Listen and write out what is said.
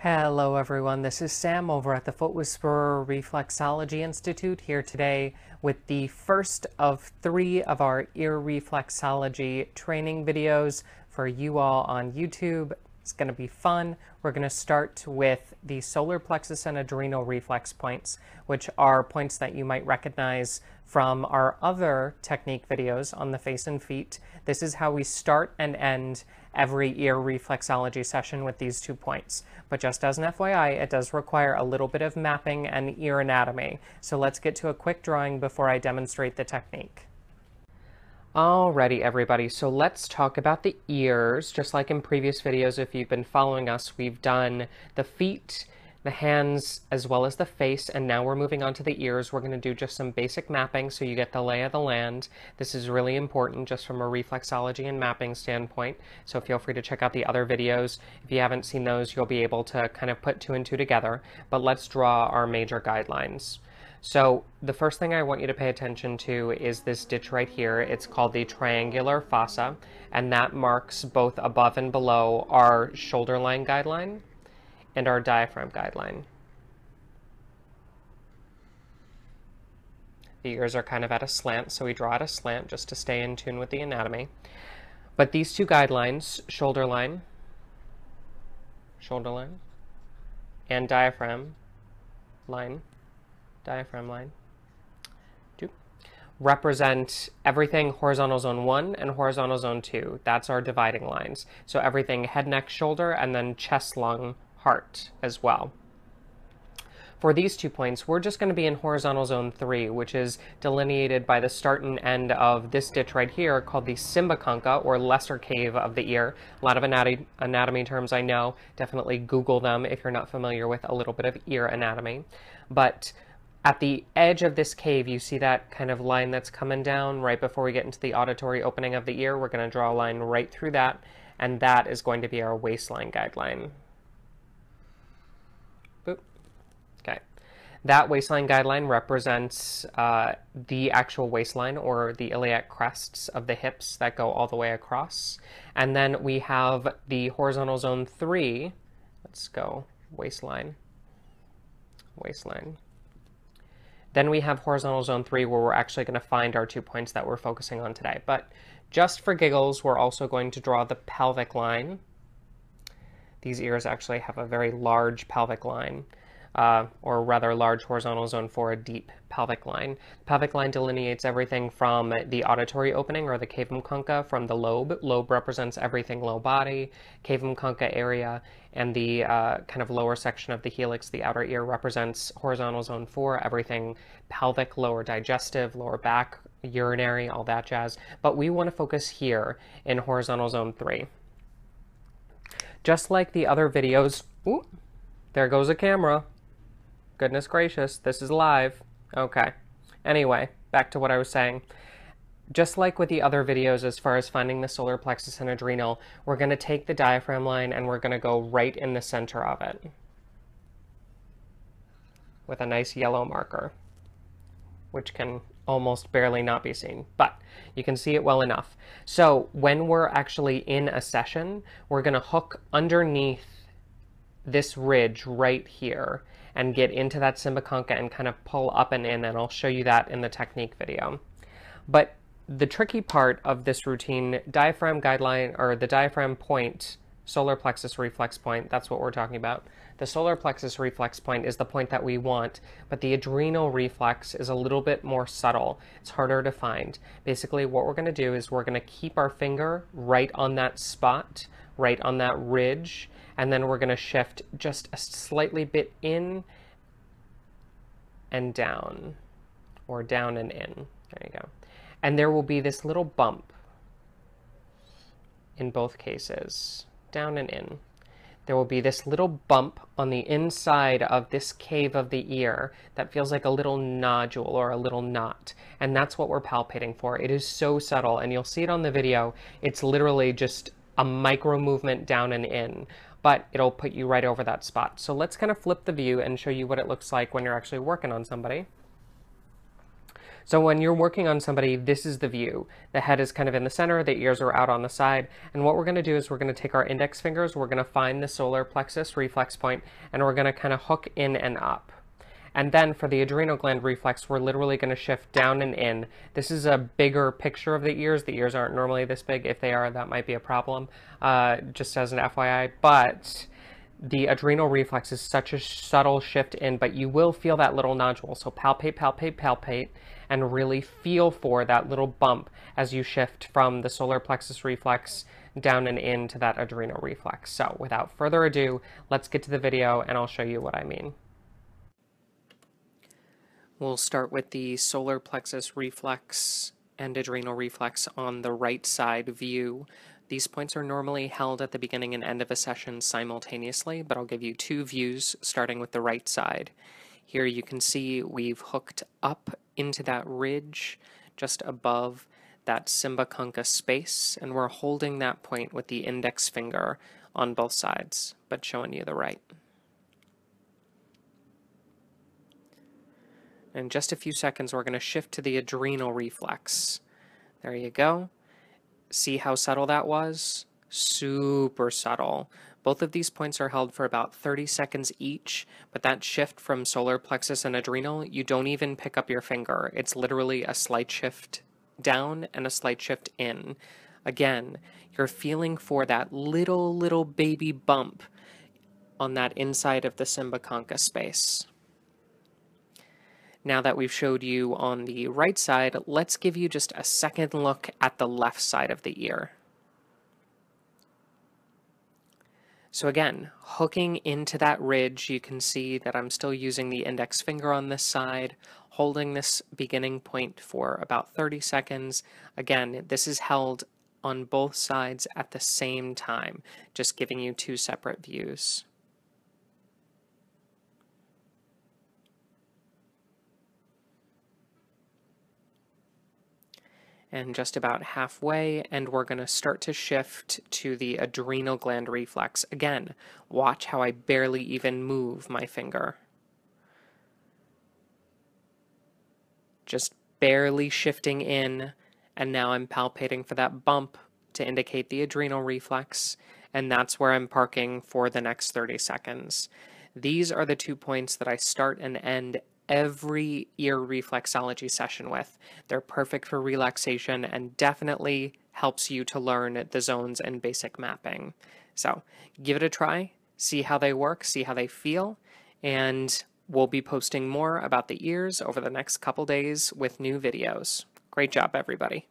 Hello everyone, this is Sam over at the Foot Whisperer Reflexology Institute here today with the first of 3 of our ear reflexology training videos for you all on YouTube. It's going to be fun. We're going to start with the solar plexus and adrenal reflex points, which are points that you might recognize from our other technique videos on the face and feet. This is how we start and end every ear reflexology session with these 2 points. But just as an FYI, it does require a little bit of mapping and ear anatomy. So let's get to a quick drawing before I demonstrate the technique. Alrighty, everybody, so let's talk about the ears. Just like in previous videos, if you've been following us, we've done the feet, the hands, as well as the face, and now we're moving on to the ears. We're going to do just some basic mapping so you get the lay of the land. This is really important just from a reflexology and mapping standpoint, so feel free to check out the other videos. If you haven't seen those, you'll be able to kind of put 2 and 2 together, but let's draw our major guidelines. So the first thing I want you to pay attention to is this ditch right here. It's called the triangular fossa, and that marks both above and below our shoulder line guideline and our diaphragm guideline. The ears are kind of at a slant, so we draw at a slant just to stay in tune with the anatomy. But these 2 guidelines, shoulder line, and diaphragm line, represent everything horizontal zone 1 and horizontal zone 2. That's our dividing lines. So everything head, neck, shoulder, and then chest, lung, heart as well. For these 2 points, we're just going to be in horizontal zone 3, which is delineated by the start and end of this ditch right here called the Cymboconcha, or lesser cave of the ear. A lot of anatomy terms I know. Definitely Google them if you're not familiar with a little bit of ear anatomy. But at the edge of this cave, you see that kind of line that's coming down right before we get into the auditory opening of the ear. We're going to draw a line right through that, and that is going to be our waistline guideline. Boop. Okay. That waistline guideline represents the actual waistline, or the iliac crests of the hips that go all the way across. And then we have the horizontal zone 3. Let's go waistline. Then we have horizontal zone 3, where we're actually going to find our 2 points that we're focusing on today. But just for giggles, we're also going to draw the pelvic line. These ears actually have a very large pelvic line, or rather large horizontal zone 4, a deep pelvic line. Pelvic line delineates everything from the auditory opening, or the cavum concha, from the lobe. Lobe represents everything low body. Cavum concha area and the kind of lower section of the helix, the outer ear, represents horizontal zone 4, everything pelvic, lower digestive, lower back, urinary, all that jazz. But we want to focus here in horizontal zone 3. Just like the other videos, ooh, there goes a camera. Goodness gracious, this is live. Okay. Anyway, back to what I was saying. Just like with the other videos as far as finding the solar plexus and adrenal, we're going to take the diaphragm line and we're going to go right in the center of it with a nice yellow marker, which can almost barely not be seen, but you can see it well enough. So when we're actually in a session, we're going to hook underneath this ridge right here and get into that Cymboconcha and kind of pull up and in, and I'll show you that in the technique video. But the tricky part of this routine, diaphragm guideline, or the diaphragm point, solar plexus reflex point, that's what we're talking about. The solar plexus reflex point is the point that we want, but the adrenal reflex is a little bit more subtle. It's harder to find. Basically, what we're going to do is we're going to keep our finger right on that spot, right on that ridge, and then we're going to shift just a slightly bit in and down, or down and in. There you go. And there will be this little bump in both cases, down and in. There will be this little bump on the inside of this cave of the ear that feels like a little nodule or a little knot. And that's what we're palpating for. It is so subtle, and you'll see it on the video. It's literally just a micro movement down and in, but it'll put you right over that spot. So let's kind of flip the view and show you what it looks like when you're actually working on somebody. So when you're working on somebody, this is the view. The head is kind of in the center, the ears are out on the side. And what we're going to do is we're going to take our index fingers, we're going to find the solar plexus reflex point, and we're going to kind of hook in and up. And then for the adrenal gland reflex, we're literally going to shift down and in. This is a bigger picture of the ears. The ears aren't normally this big. If they are, that might be a problem, just as an FYI. But the adrenal reflex is such a subtle shift in, but you will feel that little nodule. So palpate, palpate, palpate, and really feel for that little bump as you shift from the solar plexus reflex down and into that adrenal reflex. So without further ado, let's get to the video and I'll show you what I mean. We'll start with the solar plexus reflex and adrenal reflex on the right side view. These points are normally held at the beginning and end of a session simultaneously, but I'll give you two views starting with the right side. Here you can see we've hooked up into that ridge just above that Cymboconcha space, and we're holding that point with the index finger on both sides, but showing you the right. In just a few seconds, we're going to shift to the adrenal reflex. There you go. See how subtle that was? Super subtle. Both of these points are held for about 30 seconds each, but that shift from solar plexus and adrenal, you don't even pick up your finger. It's literally a slight shift down and a slight shift in. Again, you're feeling for that little baby bump on that inside of the Cymboconcha space. Now that we've showed you on the right side, let's give you just a second look at the left side of the ear. So again, hooking into that ridge, you can see that I'm still using the index finger on this side, holding this beginning point for about 30 seconds. Again, this is held on both sides at the same time, just giving you two separate views. And just about halfway, and we're going to start to shift to the adrenal gland reflex. Again, watch how I barely even move my finger. Just barely shifting in, and now I'm palpating for that bump to indicate the adrenal reflex, and that's where I'm parking for the next 30 seconds. These are the 2 points that I start and end every ear reflexology session with. They're perfect for relaxation and definitely helps you to learn the zones and basic mapping. So give it a try, see how they work, see how they feel, and we'll be posting more about the ears over the next couple days with new videos. Great job, everybody.